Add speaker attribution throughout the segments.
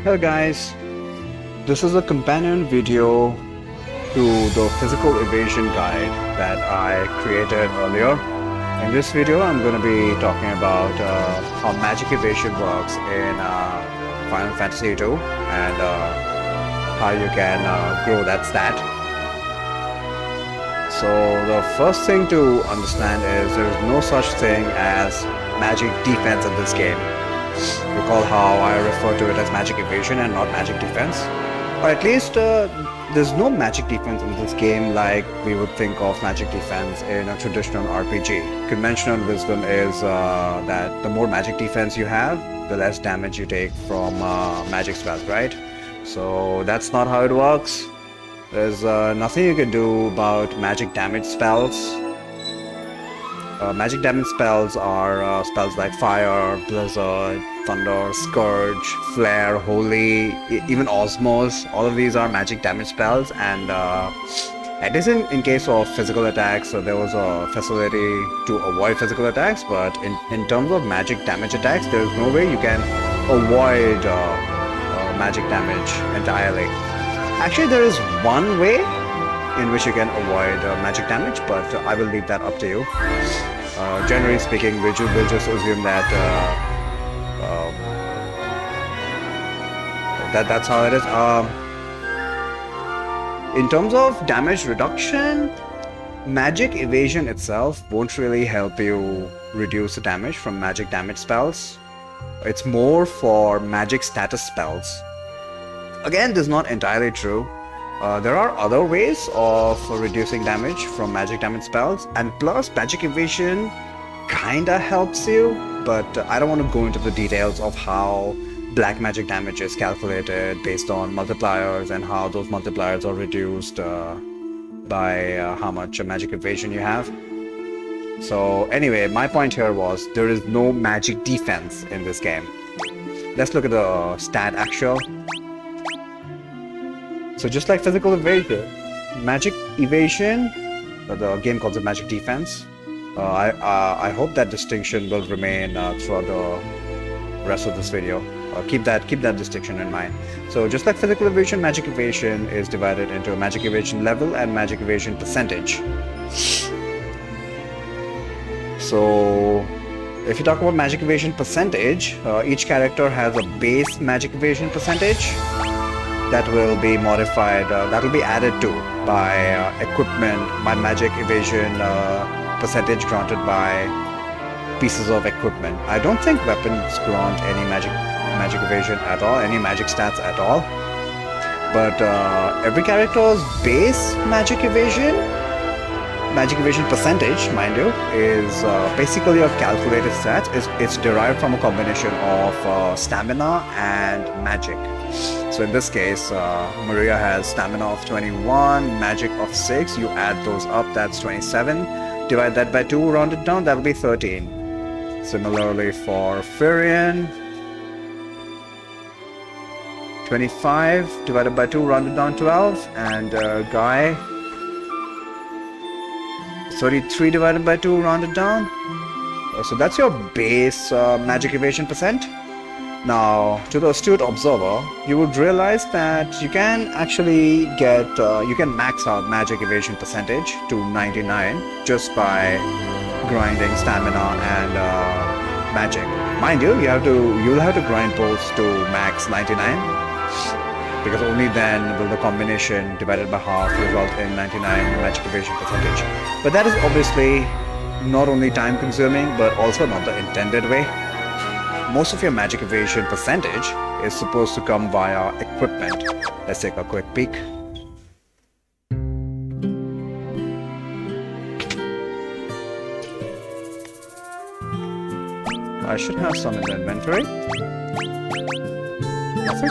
Speaker 1: Hello guys, this is a companion video to the physical evasion guide that I created earlier. In this video I'm going to be talking about how magic evasion works in Final Fantasy II and how you can grow that stat. So the first thing to understand is there is no such thing as magic defense in this game. Recall how I refer to it as magic evasion and not magic defense. Or at least there's no magic defense in this game like we would think of magic defense in a traditional RPG. Conventional wisdom is that the more magic defense you have, the less damage you take from magic spells, right? So that's not how it works. There's nothing you can do about magic damage spells. Magic damage spells are spells like Fire, Blizzard, Thunder, Scourge, Flare, Holy, even Osmos. All of these are magic damage spells, and at least in case of physical attacks, there was a facility to avoid physical attacks, but in terms of magic damage attacks, there is no way you can avoid magic damage entirely. Actually, there is one way in which you can avoid magic damage, but I will leave that up to you. Generally speaking, we'll just assume that that's how it is. In terms of damage reduction, magic evasion itself won't really help you reduce the damage from magic damage spells. It's more for magic status spells. Again, this is not entirely true. There are other ways of reducing damage from magic damage spells, and plus magic evasion kinda helps you, but I don't want to go into the details of how black magic damage is calculated based on multipliers and how those multipliers are reduced by how much magic evasion you have. So anyway, my point here was there is no magic defense in this game. Let's look at the stat actual. So just like physical evasion, magic evasion, the game calls it magic defense. I hope that distinction will remain throughout the rest of this video. Keep that distinction in mind. So just like physical evasion, magic evasion is divided into magic evasion level and magic evasion percentage. So if you talk about magic evasion percentage, each character has a base magic evasion percentage that will be modified, that will be added to by equipment, by magic evasion percentage granted by pieces of equipment. I don't think weapons grant any magic evasion at all, any magic stats at all. But every character's base magic evasion percentage, mind you, is basically a calculated stat. It's derived from a combination of stamina and magic. So in this case, Maria has stamina of 21, magic of 6, you add those up, that's 27. Divide that by 2, round it down, that'll be 13. Similarly for Firion, 25 divided by 2, rounded down, 12. And Guy, 33 divided by 2, rounded down. So that's your base magic evasion percent. Now, to the astute observer, you would realize that you can actually get, you can max out magic evasion percentage to 99 just by grinding stamina and magic. Mind you, you'll have to grind both to max 99, because only then will the combination divided by half result in 99 magic evasion percentage. But that is obviously not only time consuming, but also not the intended way. Most of your magic evasion percentage is supposed to come via equipment. Let's take a quick peek. I should have some in the inventory. Nothing.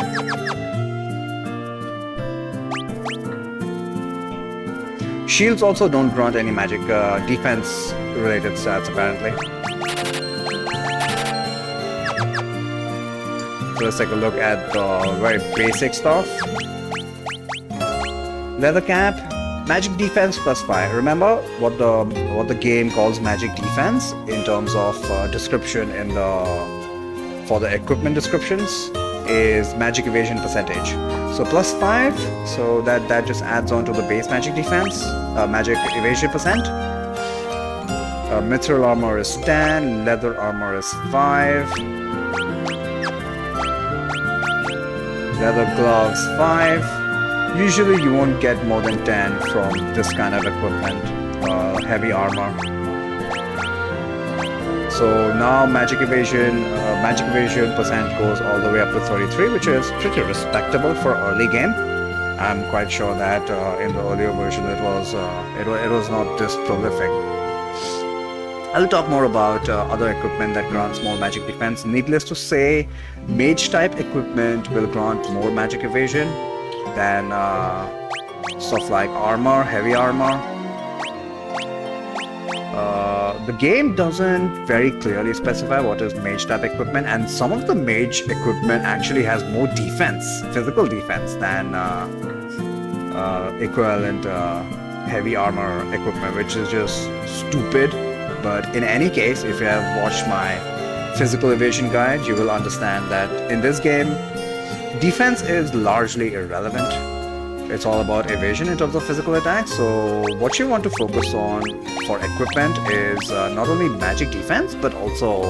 Speaker 1: Shields also don't grant any magic defense related stats apparently. So let's take a look at the very basic stuff. Leather cap, magic defense plus 5. Remember what the game calls magic defense in terms of description in the for the equipment descriptions. is magic evasion percentage. So +5, so that just adds on to the base magic defense, magic evasion percent. Mithril armor is 10, leather armor is 5, leather gloves 5. Usually you won't get more than 10 from this kind of equipment, heavy armor. So now magic evasion percent goes all the way up to 33, which is pretty respectable for early game. I'm quite sure that in the earlier version it was not this prolific. I'll talk more about other equipment that grants more magic defense. Needless to say, mage type equipment will grant more magic evasion than stuff like armor, heavy armor. The game doesn't very clearly specify what is mage type equipment, and some of the mage equipment actually has more defense, physical defense, than equivalent heavy armor equipment, which is just stupid. But in any case, if you have watched my physical evasion guide, you will understand that in this game, defense is largely irrelevant. It's all about evasion in terms of physical attacks. So what you want to focus on for equipment is not only magic defense, but also,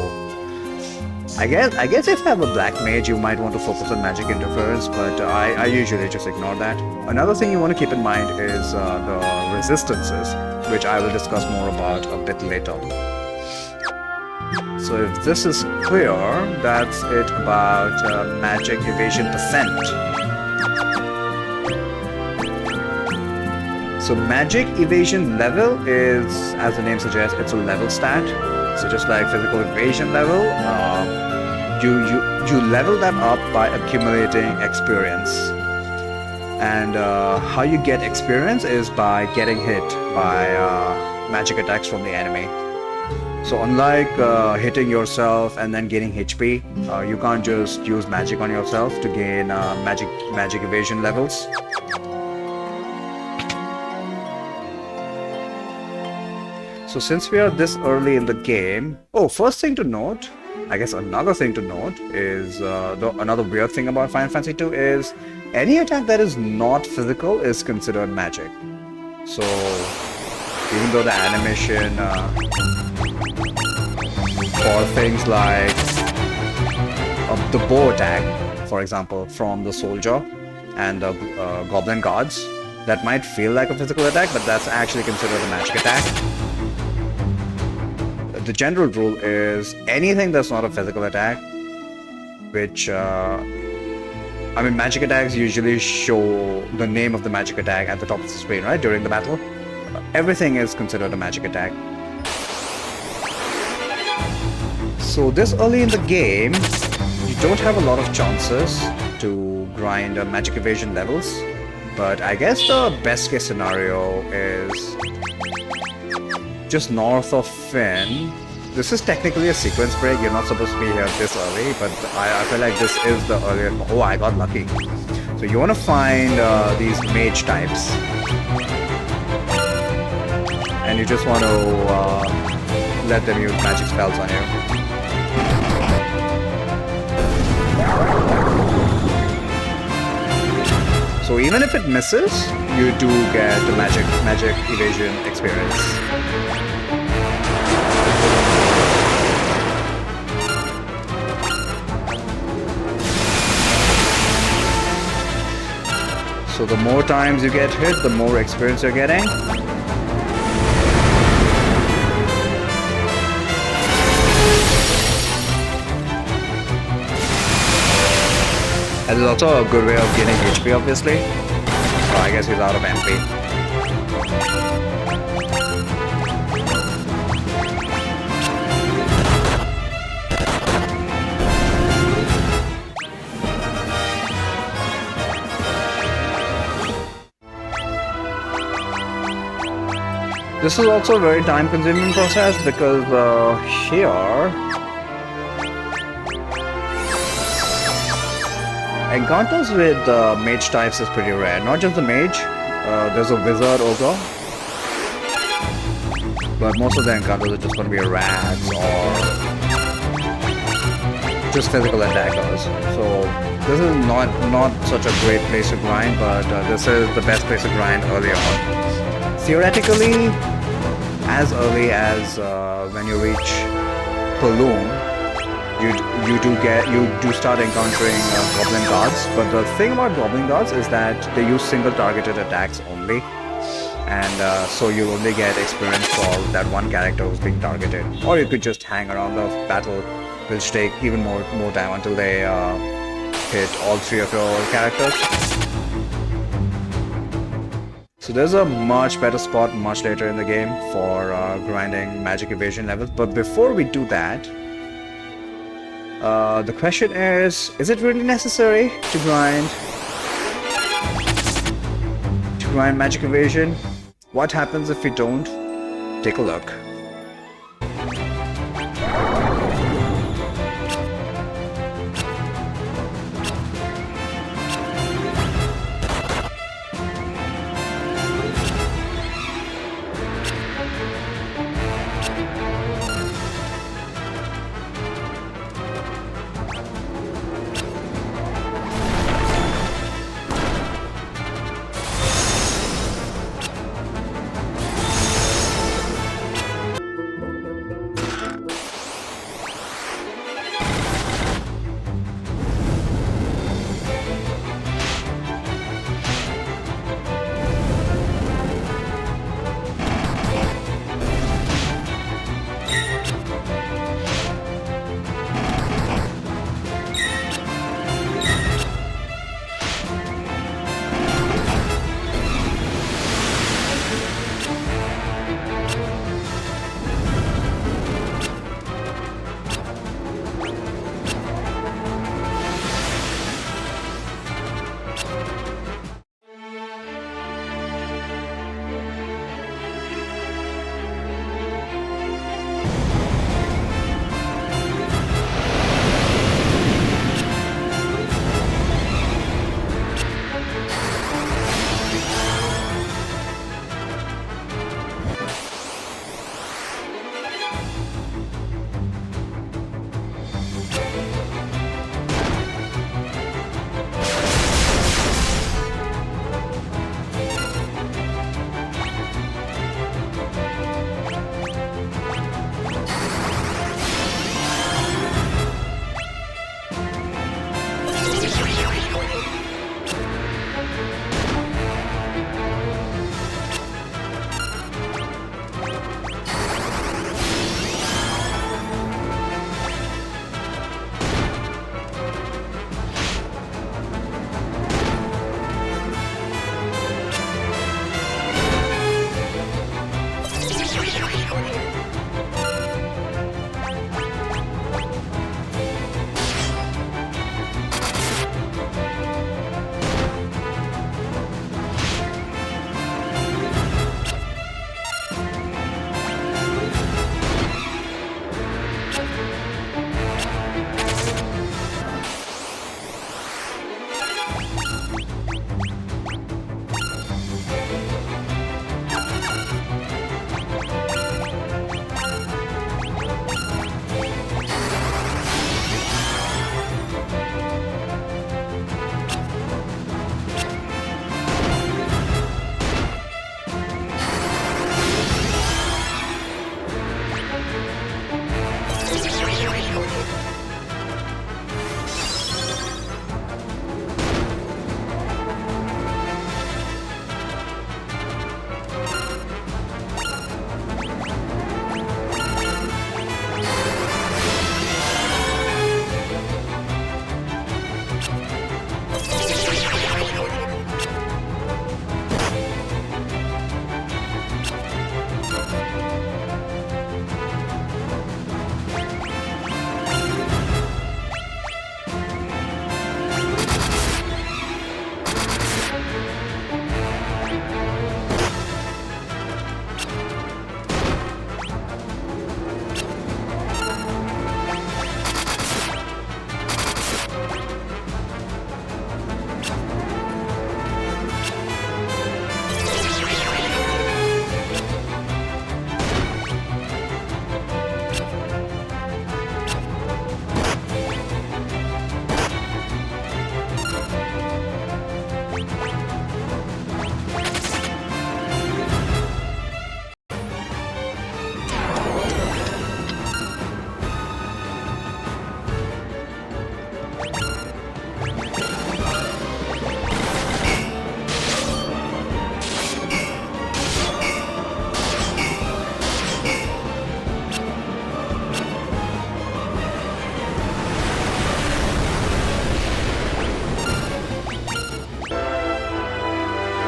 Speaker 1: I guess if you have a black mage, you might want to focus on magic interference, but I usually just ignore that. Another thing you want to keep in mind is the resistances, which I will discuss more about a bit later. So if this is clear, that's it about magic evasion percent. So magic evasion level is, as the name suggests, it's a level stat. So just like physical evasion level, you level that up by accumulating experience. And how you get experience is by getting hit by magic attacks from the enemy. So unlike hitting yourself and then gaining HP, you can't just use magic on yourself to gain magic evasion levels. So since we are this early in the game, first thing to note, I guess another thing to note is another weird thing about Final Fantasy II is any attack that is not physical is considered magic. So even though the animation for things like the bow attack, for example, from the soldier and the goblin guards, that might feel like a physical attack, but that's actually considered a magic attack. The general rule is anything that's not a physical attack, which, magic attacks usually show the name of the magic attack at the top of the screen, right, during the battle. Everything is considered a magic attack. So this early in the game, you don't have a lot of chances to grind magic evasion levels, but I guess the best case scenario is just north of Finn. This is technically a sequence break. You're not supposed to be here this early, but I feel like this is the earlier. Oh, I got lucky. So you want to find these mage types, and you just want to let them use magic spells on you. So even if it misses, you do get the magic evasion experience. So the more times you get hit, the more experience you're getting. And it's also a good way of gaining HP, obviously. Oh, I guess he's out of MP. This is also a very time-consuming process because here encounters with mage types is pretty rare. Not just the mage, there's a wizard ogre, but most of the encounters are just going to be rats or just physical attackers. So This is not such a great place to grind, but this is the best place to grind early on. Theoretically, as early as when you reach Balloon, you you do start encountering goblin guards. But the thing about goblin guards is that they use single targeted attacks only, and so you only get experience for that one character who's being targeted. Or you could just hang around the battle, which take even more time until they hit all three of your characters. So there's a much better spot much later in the game for grinding magic evasion levels. But before we do that, the question is it really necessary to grind magic evasion? What happens if we don't? Take a look.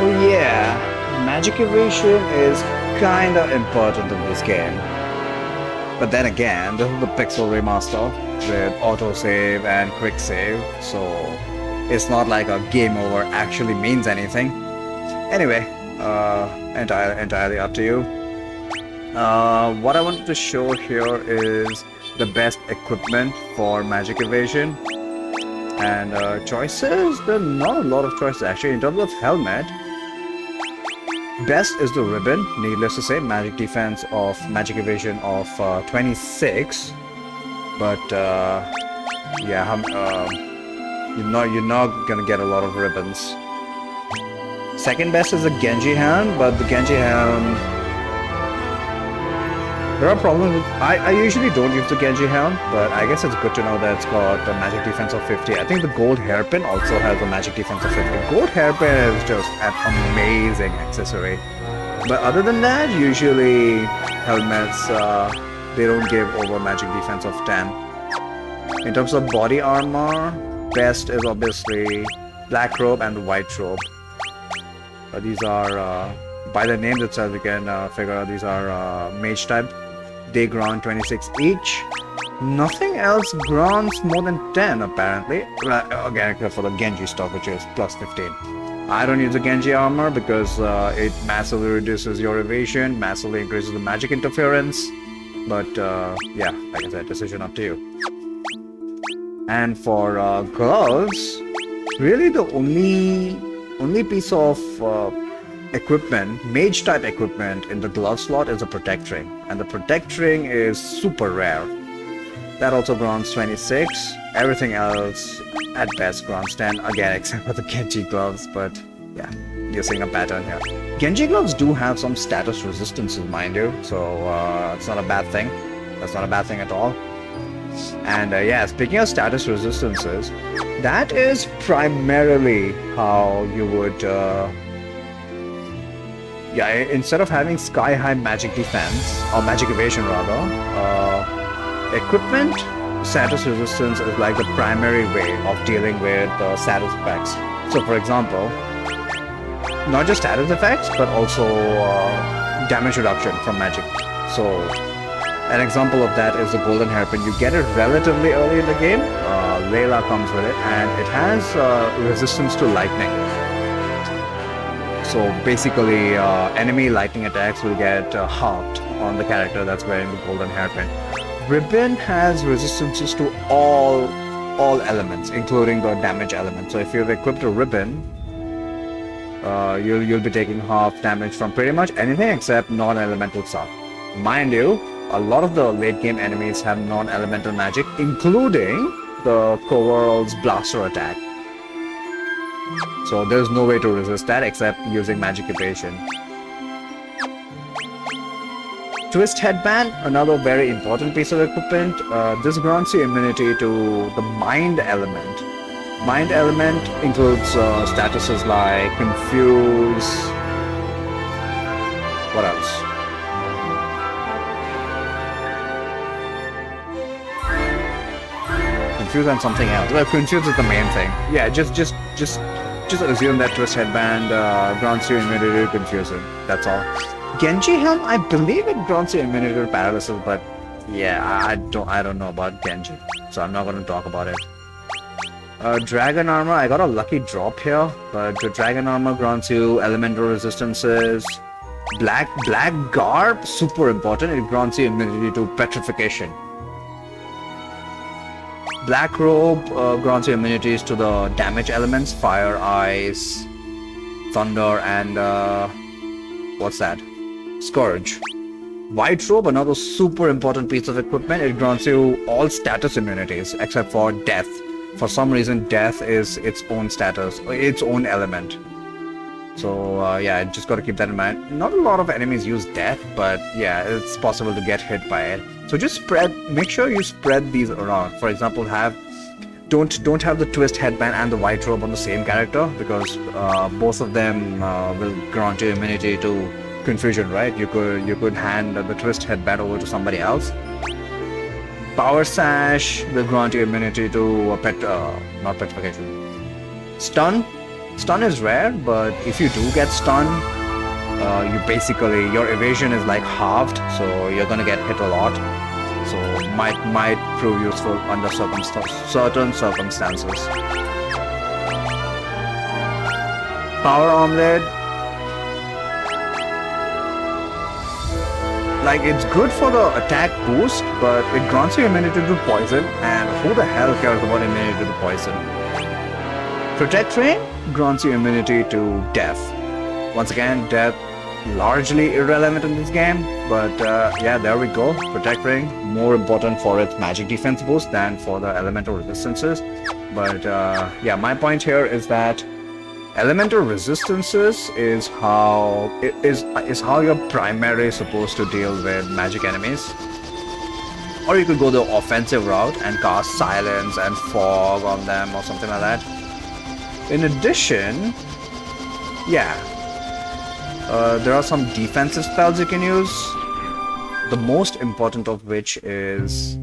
Speaker 1: So yeah, magic evasion is kinda important in this game. But then again, this is the Pixel remaster with autosave and quick save, so it's not like a game over actually means anything. Anyway, entirely up to you. What I wanted to show here is the best equipment for magic evasion. And choices, there are not a lot of choices actually. In terms of helmet, best is the ribbon, needless to say, magic defense of magic evasion of 26. But yeah, you're not gonna get a lot of ribbons. Second best is the Genji helm, but the Genji helm, there are problems with, I usually don't use the Genji helm, but I guess it's good to know that it's got a magic defense of 50. I think the gold hairpin also has a magic defense of 50. Gold hairpin is just an amazing accessory. But other than that, usually helmets, they don't give over magic defense of 10. In terms of body armor, best is obviously black robe and white robe. These are, by the names itself, you can figure out these are mage type. They grant 26 each. Nothing else grants more than 10 apparently. Again, except for the Genji stock, which is plus 15. I don't use the Genji armor because it massively reduces your evasion, massively increases the magic interference. But yeah, like I said, decision up to you. And for gloves, really the only piece of equipment, mage type equipment in the glove slot is a protect ring, and the protect ring is super rare. That also grants 26. Everything else at best grants 10, again except for the Genji gloves, but yeah, you're seeing a pattern here. Genji gloves do have some status resistances, mind you, so it's not a bad thing. That's not a bad thing at all. And yeah, speaking of status resistances, that is primarily how you would yeah, instead of having sky-high magic defense, or magic evasion rather, equipment status resistance is like the primary way of dealing with status effects. So for example, not just status effects, but also damage reduction from magic. So an example of that is the golden hairpin. You get it relatively early in the game, Layla comes with it, and it has resistance to lightning. So basically, enemy lightning attacks will get halved on the character that's wearing the golden hairpin. Ribbon has resistances to all elements, including the damage element. So if you've equipped a ribbon, you'll be taking half damage from pretty much anything except non-elemental stuff. Mind you, a lot of the late game enemies have non-elemental magic, including the Coverall's blaster attack. So there's no way to resist that except using magic evasion. Twist headband, another very important piece of equipment. This grants you immunity to the mind element. Mind element includes statuses like confuse. What else? Confuse and something else. Well, confuse is the main thing. Yeah, just assume that twist headband grants you immunity to confusion. That's all. Genji helm, I believe it grants you immunity to paralysis, but yeah, I don't know about Genji, so I'm not going to talk about it. Dragon armor, I got a lucky drop here, but the dragon armor grants you elemental resistances. Black garb, super important. It grants you immunity to petrification. Black robe grants you immunities to the damage elements, fire, ice, thunder, and what's that? Scourge. White robe, another super important piece of equipment. It grants you all status immunities except for death. For some reason, death is its own status, its own element. So yeah, just got to keep that in mind. Not a lot of enemies use death, but yeah, it's possible to get hit by it. So just make sure you spread these around. For example, don't have the twist headband and the white robe on the same character, because both of them will grant you immunity to confusion, right? You could hand the twist headband over to somebody else. Power sash will grant you immunity to not petrification. Stun. Stun is rare, but if you do get stunned, your evasion is like halved, so you're gonna get hit a lot. So might prove useful under certain circumstances. Power Omelette, like it's good for the attack boost, but it grants you immunity to poison, and who the hell cares about immunity to poison? Protect Ring grants you immunity to death. Once again, death largely irrelevant in this game, but yeah, there we go. Protect Ring, more important for its magic defense boost than for the elemental resistances. But yeah, my point here is that elemental resistances is how you're primarily supposed to deal with magic enemies. Or you could go the offensive route and cast silence and fog on them or something like that. In addition, yeah, there are some defensive spells you can use. The most important of which is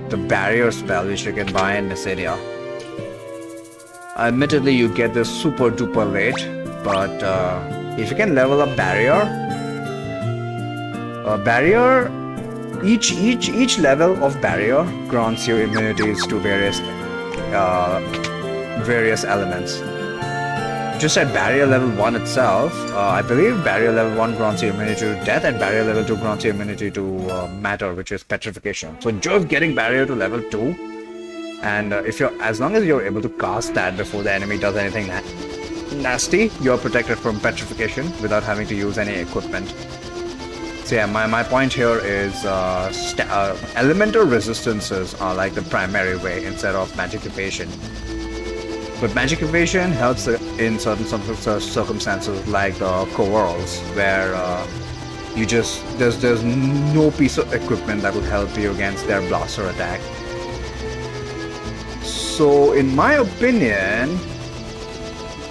Speaker 1: the barrier spell, which you can buy in Mycenae. Admittedly, you get this super duper late, but if you can level up barrier, each level of barrier grants you immunities to various elements. Just at barrier level 1 itself, I believe barrier level 1 grants you immunity to death, and barrier level 2 grants you immunity to matter, which is petrification. So just getting barrier to level 2, and as long as you're able to cast that before the enemy does anything nasty, you're protected from petrification without having to use any equipment. So yeah, my point here is elemental resistances are like the primary way instead of magic evasion. But magic evasion helps in certain circumstances, like the Coveralls, where there's no piece of equipment that will help you against their blaster attack. So in my opinion,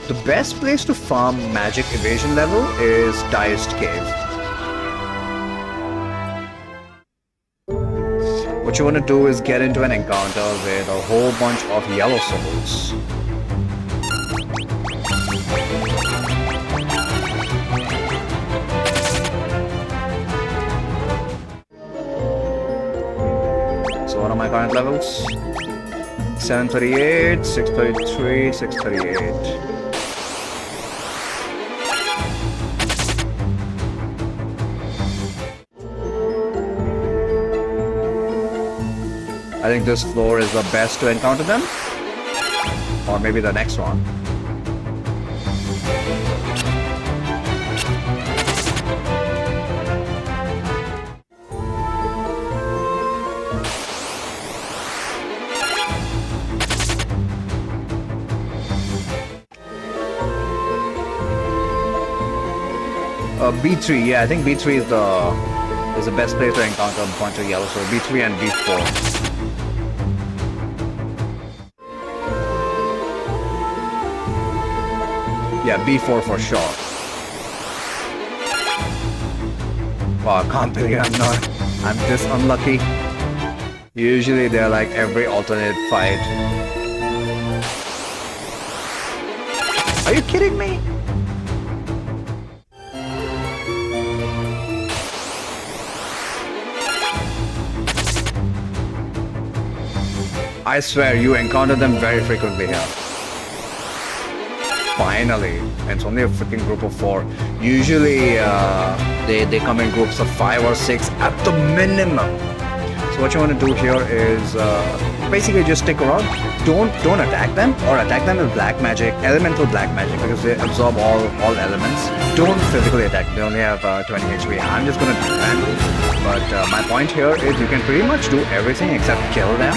Speaker 1: the best place to farm magic evasion level is Diced Cave. What you want to do is get into an encounter with a whole bunch of yellow souls. So what are my current levels? 738, 633, 638. I think this floor is the best to encounter them. Or maybe the next one. B3, yeah, I think B3 is the best place to encounter a bunch of yellow, so B3 and B4. Yeah, B4 for sure. Wow, I can't believe I'm this unlucky. Usually they're like every alternate fight. Are you kidding me? I swear, you encounter them very frequently here. Finally, and it's only a freaking group of 4. Usually, they come in groups of 5 or 6 at the minimum. So what you want to do here is basically just stick around. Don't attack them, or attack them with black magic, elemental black magic, because they absorb all elements. Don't physically attack. They only have 20 HP. I'm just gonna defend. But my point here is you can pretty much do everything except kill them.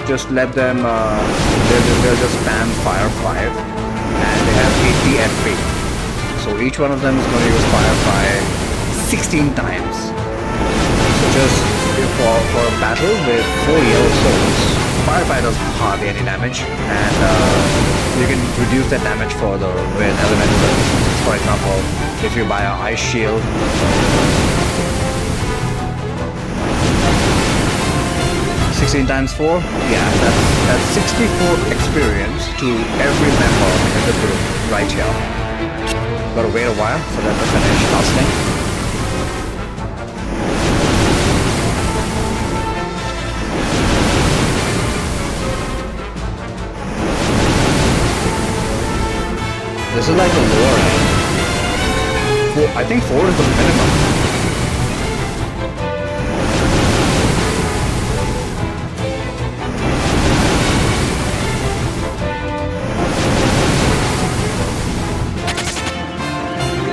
Speaker 1: Just let them, they'll just spam fire 5, and they have 80 FP. So each one of them is going to use fire 5 16 times. So just for a battle with 4 yellow souls, fire 5 does hardly any damage, and you can reduce that damage further with elemental resistance. For example, if you buy an ice shield, 16 times 4, yeah, that's 60 64 experience to every member in the group right here. Gotta wait a while for them to finish casting. This is like the lower end. I think 4 is the minimum.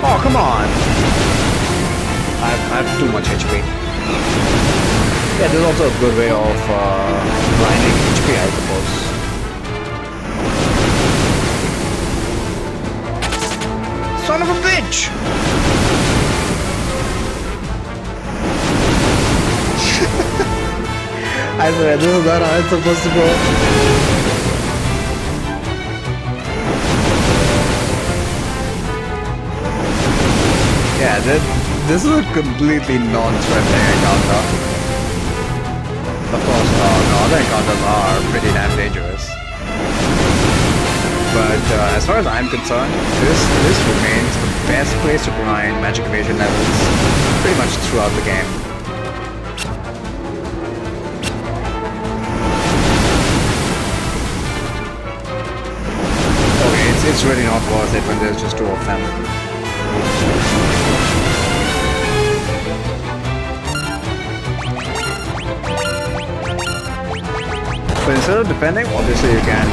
Speaker 1: Oh, come on! I have too much HP. Yeah, this is also a good way of grinding HP, I suppose. Son of a bitch! I swear, this is not how it's supposed to go. Yeah, this is a completely non-threatening encounter. Of course, the other encounters are pretty damn dangerous. But as far as I'm concerned, this remains the best place to grind magic evasion levels pretty much throughout the game. Okay, it's really not worth it when there's just 2 of them. But instead of defending, obviously you can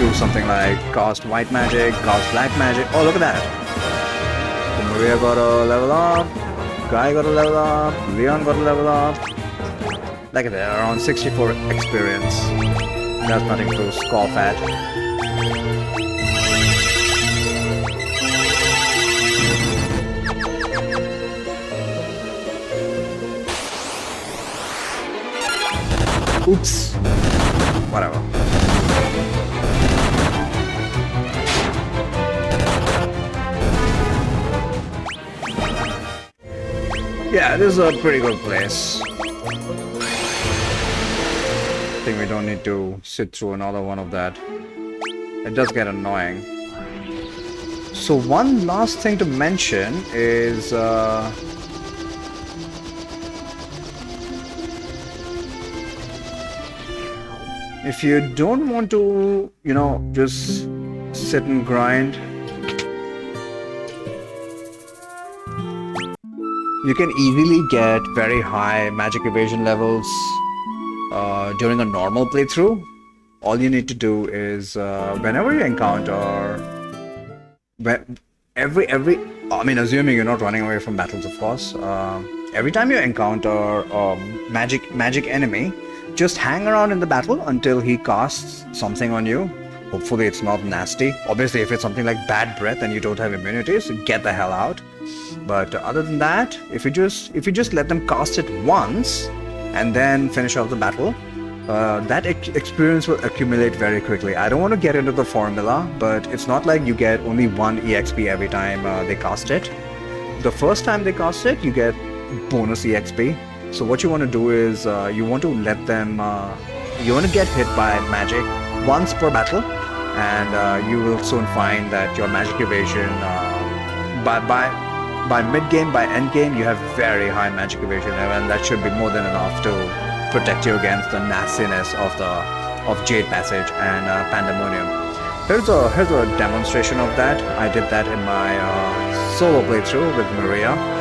Speaker 1: do something like cast white magic, cast black magic. Oh, look at that! So Maria got a level up, Guy got a level up, Leon got a level up. Look at that, around 64 experience. That's nothing to scoff at. Oops. Whatever. Yeah, this is a pretty good place. I think we don't need to sit through another one of that. It does get annoying. So one last thing to mention is if you don't want to, you know, just sit and grind, you can easily get very high magic evasion levels during a normal playthrough. All you need to do is whenever you encounter, I mean, assuming you're not running away from battles, of course. Every time you encounter a magic enemy, just hang around in the battle until he casts something on you. Hopefully it's not nasty. Obviously, if it's something like bad breath and you don't have immunities, get the hell out. But other than that, if you just let them cast it once and then finish off the battle, that experience will accumulate very quickly. I don't want to get into the formula, but it's not like you get only 1 EXP every time they cast it. The first time they cast it, you get bonus EXP. So what you want to do is you want to let them, you want to get hit by magic once per battle, and you will soon find that your magic evasion, by mid-game, by end-game, you have very high magic evasion, and that should be more than enough to protect you against the nastiness of Jade Passage and Pandemonium. Here's a demonstration of that. I did that in my solo playthrough with Maria.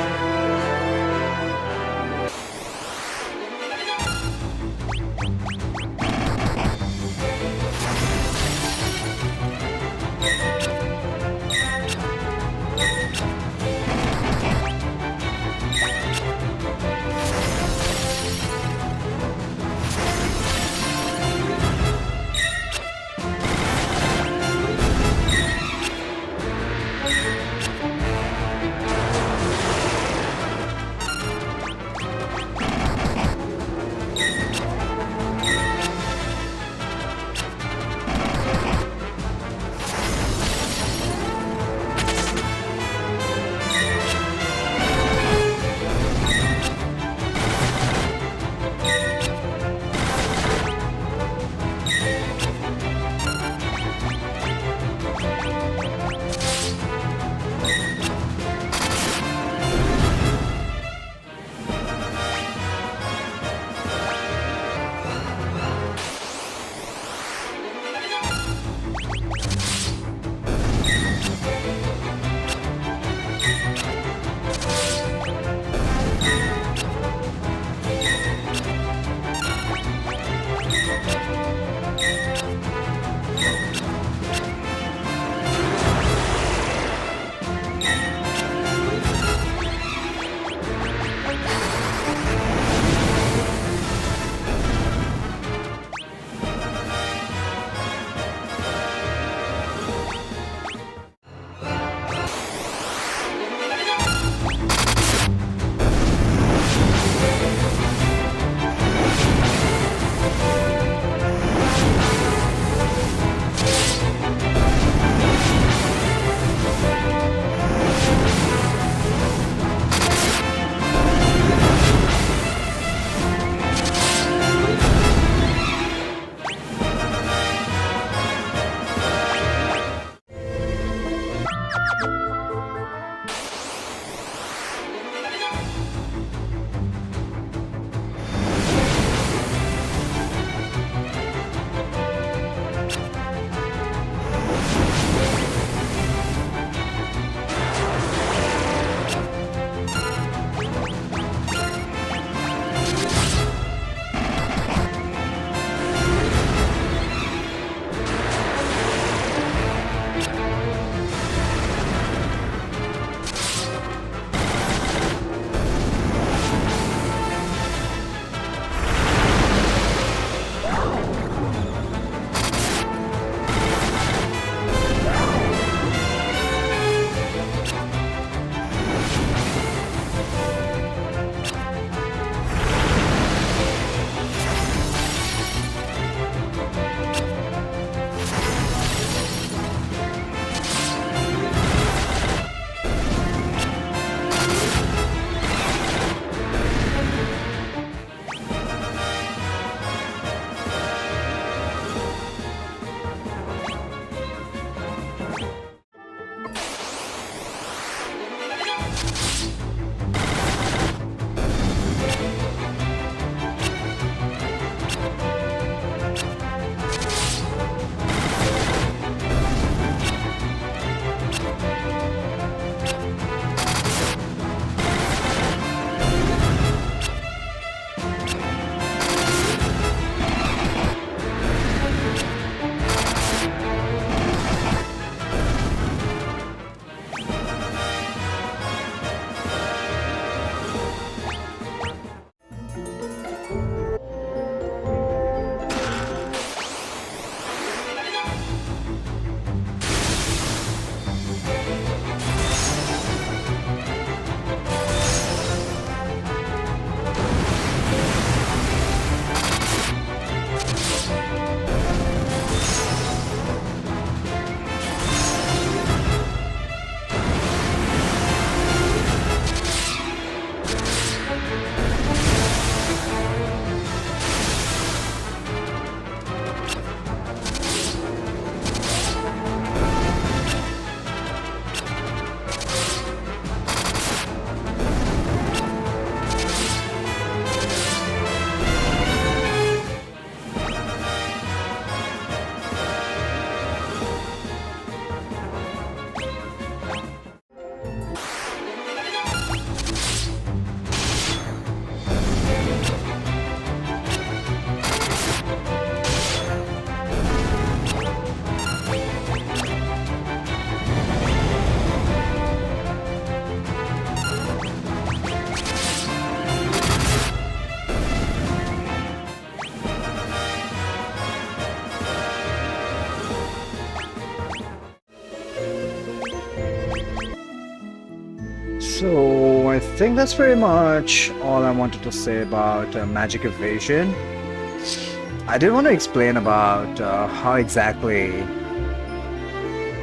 Speaker 1: So I think that's pretty much all I wanted to say about magic evasion. I did want to explain about how exactly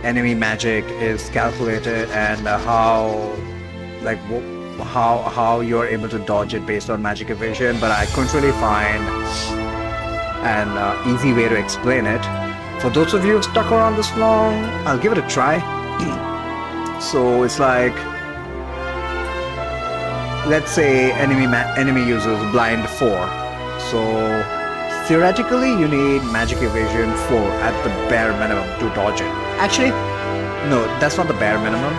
Speaker 1: enemy magic is calculated and like how you're able to dodge it based on magic evasion, but I couldn't really find an easy way to explain it. For those of you who stuck around this long, I'll give it a try. So it's like, let's say enemy uses blind 4. So theoretically you need magic evasion 4 at the bare minimum to dodge it. Actually, no, that's not the bare minimum.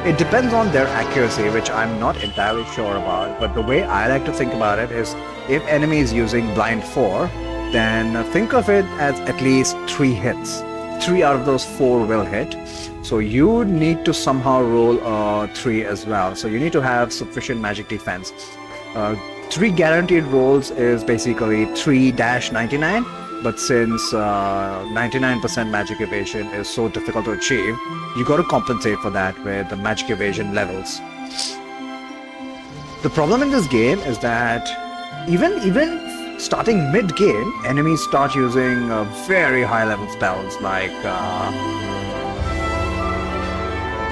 Speaker 1: It depends on their accuracy, which I'm not entirely sure about, but the way I like to think about it is, if enemy is using blind 4, then think of it as at least 3 hits. 3 out of those 4 will hit. So you need to somehow roll a 3 as well. So you need to have sufficient magic defense. 3 guaranteed rolls is basically 3-99, but since 99% magic evasion is so difficult to achieve, you got to compensate for that with the magic evasion levels. The problem in this game is that even starting mid-game, enemies start using very high-level spells like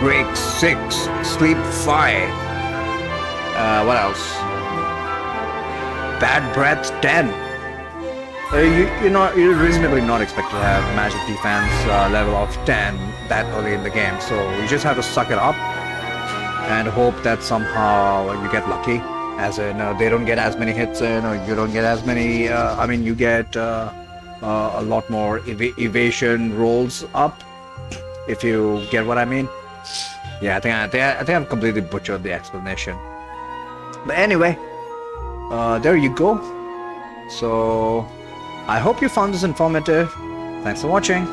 Speaker 1: Break 6, Sleep 5, what else? Bad Breath 10. You're reasonably not expected to have magic defense level of 10 that early in the game, so you just have to suck it up and hope that somehow you get lucky, as in they don't get as many hits in, or you don't get as many, you get a lot more evasion rolls up, if you get what I mean. Yeah, I think I've completely butchered the explanation. But anyway, there you go. So I hope you found this informative. Thanks for watching.